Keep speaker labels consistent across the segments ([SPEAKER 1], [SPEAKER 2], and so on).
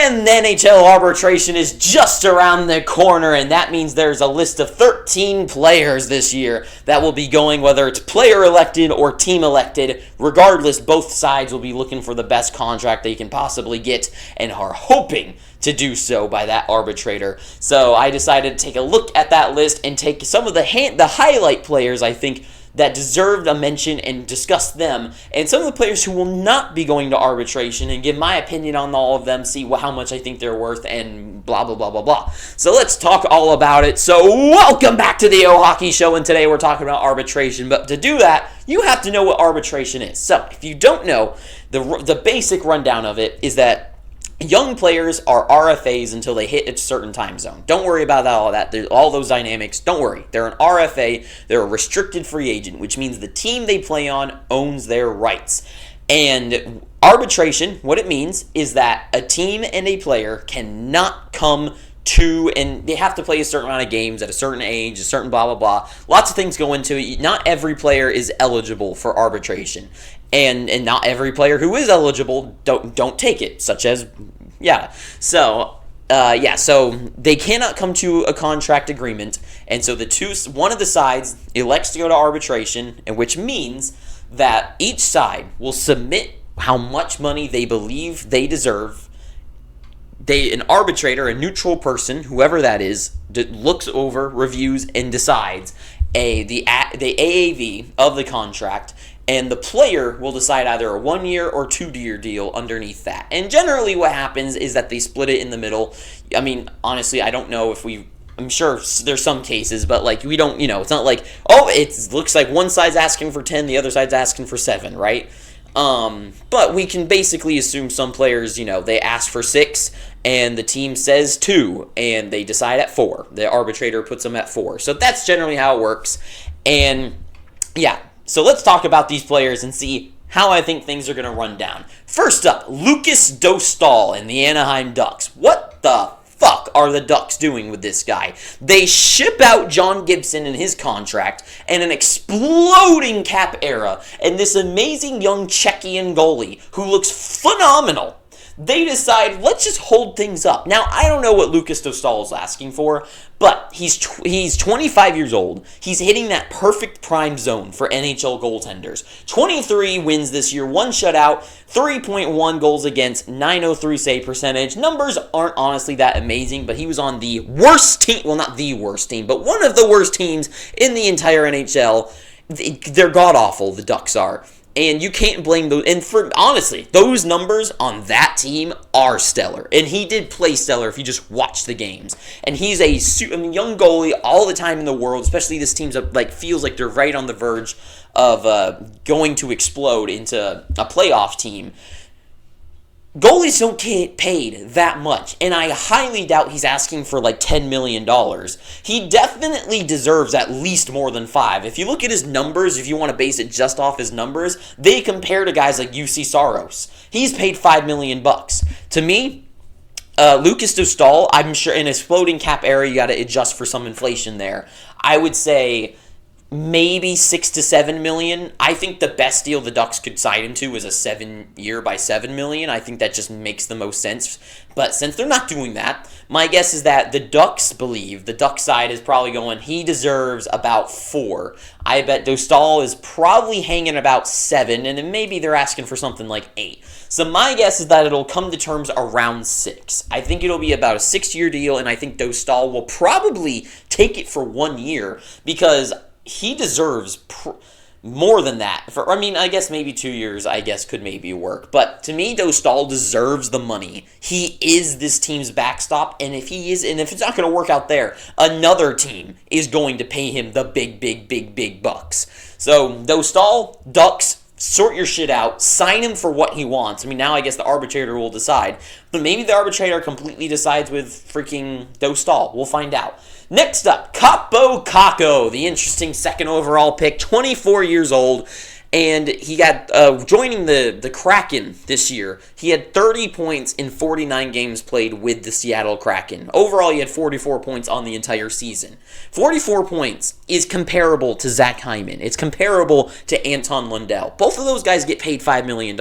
[SPEAKER 1] And the NHL Arbitration is just around the corner, and that means there's a list of 13 players this year that will be going, whether it's player elected or team elected. Regardless, both sides will be looking for the best contract they can possibly get and are hoping to do so by that arbitrator. So I decided to take a look at that list and take some of the highlight players, I think, that deserved a mention and discuss them, and some of the players who will not be going to arbitration, and give my opinion on all of them, see how much I think they're worth, and blah, blah, blah, blah, blah. So let's talk all about it. So welcome back to the O Hockey Show, and today we're talking about arbitration, but to do that, you have to know what arbitration is. So if you don't know, the basic rundown of it is that young players are RFAs until they hit a certain time zone. Don't worry about all that. There's all those dynamics. Don't worry. They're an RFA. They're a restricted free agent, which means the team they play on owns their rights. And arbitration, what it means is that a team and a player cannot come to, and they have to play a certain amount of games at a certain age, a certain blah, blah, blah. Lots of things go into it. Not every player is eligible for arbitration. And not every player who is eligible don't take it, such as, So they cannot come to a contract agreement, and so one of the sides elects to go to arbitration, and which means that each side will submit how much money they believe they deserve. An arbitrator, a neutral person, whoever that is, looks over, reviews, and decides the AAV of the contract, and the player will decide either a 1-year or 2-year deal underneath that. And generally what happens is that they split it in the middle. I mean, honestly, I don't know if I'm sure there's some cases, but we don't, it's not like, it looks like one side's asking for 10, the other side's asking for 7, right? But we can basically assume some players, they ask for 6, and the team says 2, and they decide at 4. The arbitrator puts them at 4. So that's generally how it works. And so let's talk about these players and see how I think things are going to run down. First up, Lucas Dostal and the Anaheim Ducks. What the fuck are the Ducks doing with this guy? They ship out John Gibson and his contract and an exploding cap era and this amazing young Czechian goalie who looks phenomenal. They decide, let's just hold things up. Now, I don't know what Lucas Dostal is asking for, but he's 25 years old. He's hitting that perfect prime zone for NHL goaltenders. 23 wins this year, 1 shutout, 3.1 goals against, .903 save percentage. Numbers aren't honestly that amazing, but he was on the worst team, well, not the worst team, but one of the worst teams in the entire NHL. They're god-awful, the Ducks are. And you can't blame those. And honestly, those numbers on that team are stellar. And he did play stellar if you just watch the games. And he's a young goalie all the time in the world, especially this team's feels like they're right on the verge of going to explode into a playoff team. Goalies don't get paid that much, and I highly doubt he's asking for $10 million. He definitely deserves at least more than 5. If you look at his numbers, if you want to base it just off his numbers, they compare to guys like UC Saros. He's paid $5 million. To me, Lucas Dostal, I'm sure in his floating cap era, you got to adjust for some inflation there. I would say maybe 6 to 7 million. I think the best deal the Ducks could sign him to is a 7-year by $7 million. I think that just makes the most sense. But since they're not doing that, my guess is that the Ducks believe, the Ducks side is probably going, he deserves about 4. I bet Dostal is probably hanging about 7, and then maybe they're asking for something like 8. So my guess is that it'll come to terms around 6. I think it'll be about a 6-year deal, and I think Dostal will probably take it for 1 year because he deserves more than that. I guess maybe 2 years, could maybe work. But to me, Dostal deserves the money. He is this team's backstop, and if it's not going to work out there, another team is going to pay him the big bucks. So Dostal, Ducks, sort your shit out, sign him for what he wants. Now I guess the arbitrator will decide. But maybe the arbitrator completely decides with freaking Dostal. We'll find out. Next up, Kaapo Kakko, the interesting second overall pick, 24 years old. And he got, joining the Kraken this year, he had 30 points in 49 games played with the Seattle Kraken. Overall, he had 44 points on the entire season. 44 points is comparable to Zach Hyman. It's comparable to Anton Lundell. Both of those guys get paid $5 million.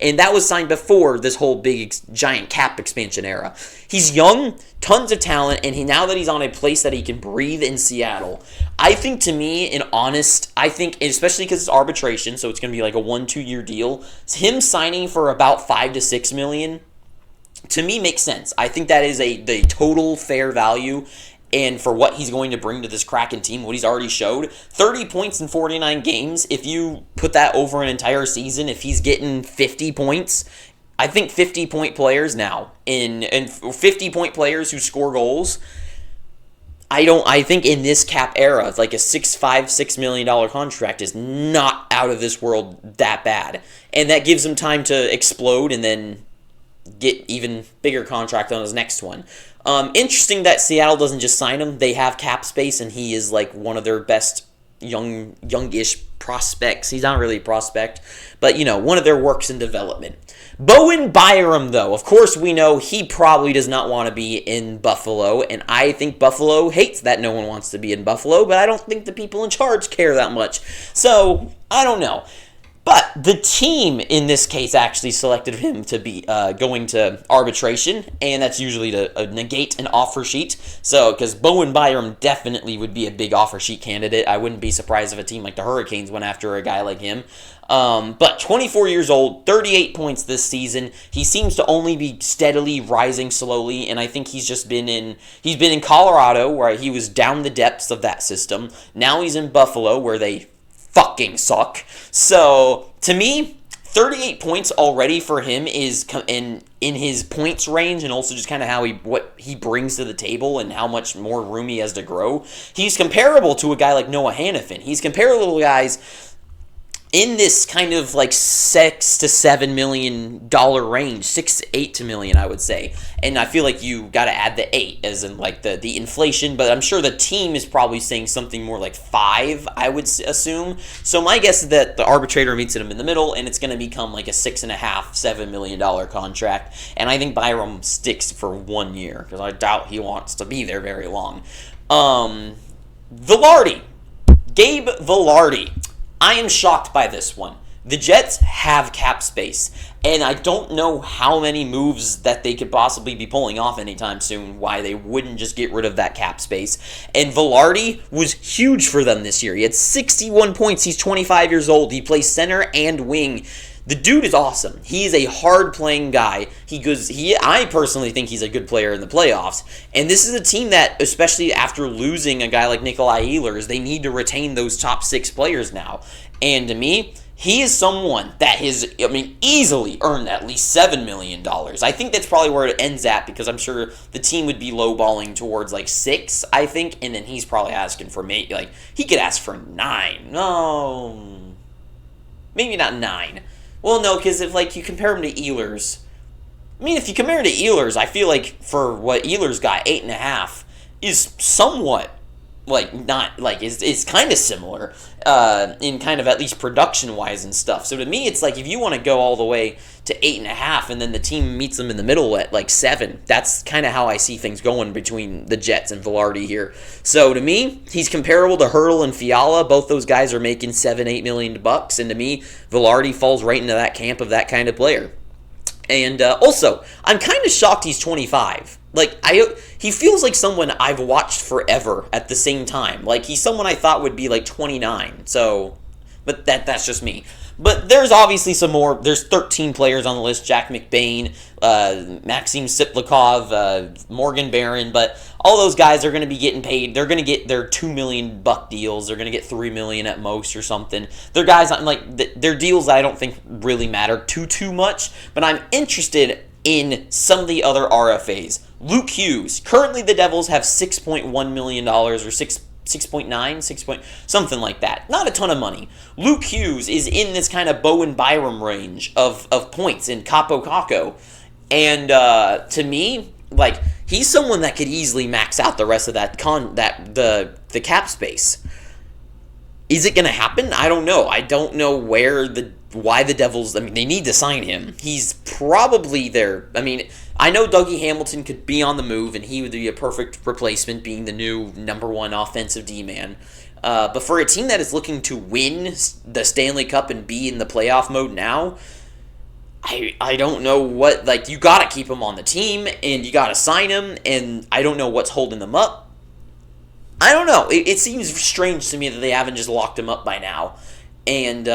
[SPEAKER 1] And that was signed before this whole big, giant cap expansion era. He's young, tons of talent, and now that he's on a place that he can breathe in Seattle, I think, to me, I think, especially because it's arbitration, so it's going to be like a 1-2 year deal, him signing for about $5 to $6 million, to me, makes sense. I think that is the total fair value, and for what he's going to bring to this Kraken team, what he's already showed. 30 points in 49 games, if you put that over an entire season, if he's getting 50 points, I think 50-point players now, and 50-point players who score goals, I think in this cap era, like a $6 million contract is not out of this world that bad. And that gives him time to explode and then get even bigger contract on his next one. Interesting that Seattle doesn't just sign him. They have cap space, and he is like one of their best youngish prospects. He's not really a prospect, but one of their works in development. Bowen Byram, though, of course we know he probably does not want to be in Buffalo, and I think Buffalo hates that no one wants to be in Buffalo, but I don't think the people in charge care that much. So, I don't know. But the team, in this case, actually selected him to be going to arbitration, and that's usually to negate an offer sheet. So, because Bowen Byram definitely would be a big offer sheet candidate. I wouldn't be surprised if a team like the Hurricanes went after a guy like him. But 24 years old, 38 points this season. He seems to only be steadily rising slowly, and I think he's been in Colorado, where he was down the depths of that system. Now he's in Buffalo, where they fucking suck. So, to me, 38 points already for him is in his points range, and also just kind of what he brings to the table and how much more room he has to grow. He's comparable to a guy like Noah Hannafin. He's comparable to guys in this kind of like $6 to $7 million range, $6 to $8 million, I would say. And I feel like you got to add the 8 as in like the inflation, but I'm sure the team is probably saying something more like 5, I would assume. So my guess is that the arbitrator meets him in the middle, and it's going to become like a $6.5, $7 million contract. And I think Byram sticks for 1 year, because I doubt he wants to be there very long. Vilardi. Gabe Vilardi. I am shocked by this one. The Jets have cap space, and I don't know how many moves that they could possibly be pulling off anytime soon, why they wouldn't just get rid of that cap space. And Vilardi was huge for them this year. He had 61 points. He's 25 years old. He plays center and wing. The dude is awesome. He is a hard-playing guy. I personally think he's a good player in the playoffs. And this is a team that, especially after losing a guy like Nikolai Ehlers, they need to retain those top 6 players now. And to me, he is someone that has, easily earned at least $7 million. I think that's probably where it ends at, because I'm sure the team would be lowballing towards like 6, I think, and then he's probably asking for maybe, he could ask for 9. No, maybe not 9. Well, no, because if you compare him to Ehlers, if you compare him to Ehlers, I feel like for what Ehlers got, 8.5 is somewhat it's kind of similar in kind of at least production wise and stuff. So to me, it's like if you want to go all the way to 8.5 and then the team meets them in the middle at 7, that's kind of how I see things going between the Jets and Vilardi here. So to me, he's comparable to Hurdle and Fiala. Both those guys are making $7-8 million bucks, and to me, Vilardi falls right into that camp of that kind of player. And also, I'm kind of shocked he's 25. He feels like someone I've watched forever at the same time. He's someone I thought would be 29. So, but that's just me. But there's obviously some more. There's 13 players on the list. Jack McBain, Maxim Siplikov, Morgan Barron. But all those guys are going to be getting paid. They're going to get their $2 million deals. They're going to get $3 million at most or something. They're guys, they're deals that I don't think really matter too much. But I'm interested in some of the other RFAs. Luke Hughes. Currently, the Devils have $6.1 million or 6.9, something like that. Not a ton of money. Luke Hughes is in this kind of Bowen Byram range of points in Capo Caco. And to me, he's someone that could easily max out the rest of the cap space. Is it going to happen? I don't know. I don't know why the Devils, I mean, they need to sign him. He's probably their, I mean, I know Dougie Hamilton could be on the move, and he would be a perfect replacement, being the new number one offensive D-man. But for a team that is looking to win the Stanley Cup and be in the playoff mode now, I don't know what, like, you got to keep him on the team, and you got to sign him, and I don't know what's holding them up. I don't know. It seems strange to me that they haven't just locked him up by now. And,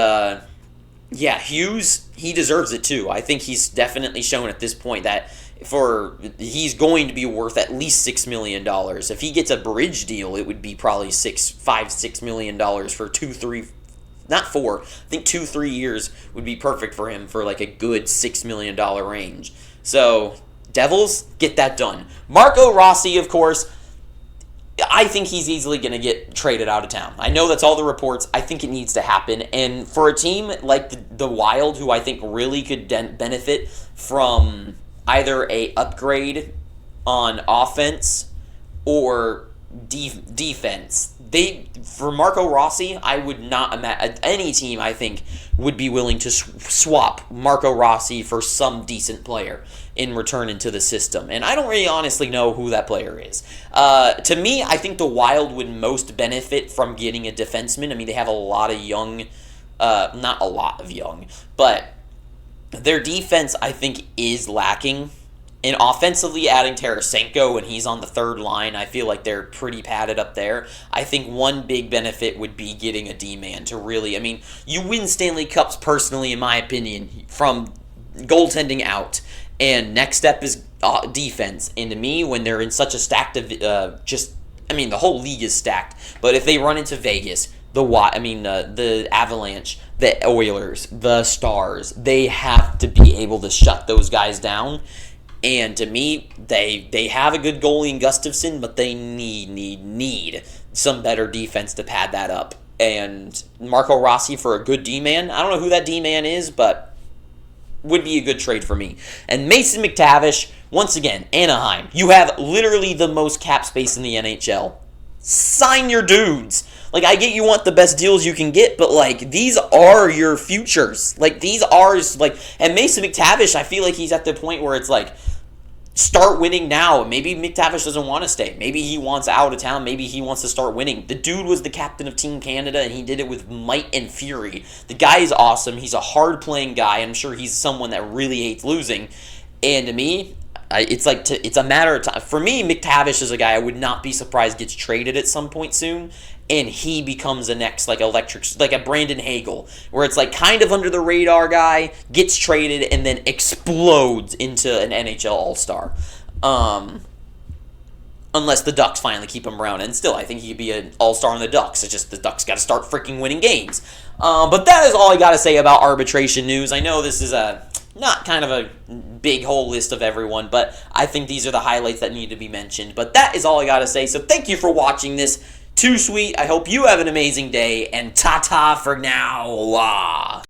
[SPEAKER 1] yeah, Hughes, he deserves it too. I think he's definitely shown at this point that he's going to be worth at least $6 million. If he gets a bridge deal, it would be probably $6 million for 2-3, not 4. I think 2-3 years would be perfect for him for like a good $6 million range. So, Devils, get that done. Marco Rossi, of course, I think he's easily going to get traded out of town. I know that's all the reports. I think it needs to happen. And for a team like the Wild, who I think really could benefit from either a upgrade on offense or defense, for Marco Rossi, I would not imagine any team, I think, would be willing to swap Marco Rossi for some decent player in return into the system. And I don't really honestly know who that player is. To me, I think the Wild would most benefit from getting a defenseman. I mean, they have a lot of young, not a lot of young, but their defense, I think, is lacking. And offensively, adding Tarasenko when he's on the third line, I feel like they're pretty padded up there. I think one big benefit would be getting a D-man to really, I mean, you win Stanley Cups personally, in my opinion, from goaltending out. And next step is defense. And to me, when they're in such a stacked, the whole league is stacked. But if they run into Vegas, the Avalanche, the Oilers, the Stars, they have to be able to shut those guys down. And to me, they have a good goalie in Gustafsson, but they need some better defense to pad that up. And Marco Rossi for a good D-man, I don't know who that D-man is, but would be a good trade for me. And Mason McTavish, once again, Anaheim. You have literally the most cap space in the NHL. Sign your dudes. Like, I get you want the best deals you can get, but, like, these are your futures. Like, these are, like, and Mason McTavish, I feel like he's at the point where it's like, start winning now. Maybe McTavish doesn't want to stay. Maybe he wants out of town. Maybe he wants to start winning. The dude was the captain of Team Canada, and he did it with might and fury. The guy is awesome. He's a hard-playing guy. I'm sure he's someone that really hates losing. And to me, it's a matter of time. For me, McTavish is a guy I would not be surprised gets traded at some point soon, and he becomes the next like a Brandon Hagel, where it's like kind of under the radar guy, gets traded, and then explodes into an NHL All-Star. Unless the Ducks finally keep him around, and still, I think he could be an All-Star on the Ducks. It's just the Ducks got to start freaking winning games. But that is all I got to say about arbitration news. I know this is not kind of a big whole list of everyone, but I think these are the highlights that need to be mentioned. But that is all I got to say, so thank you for watching this. Too sweet. I hope you have an amazing day, and ta-ta for now.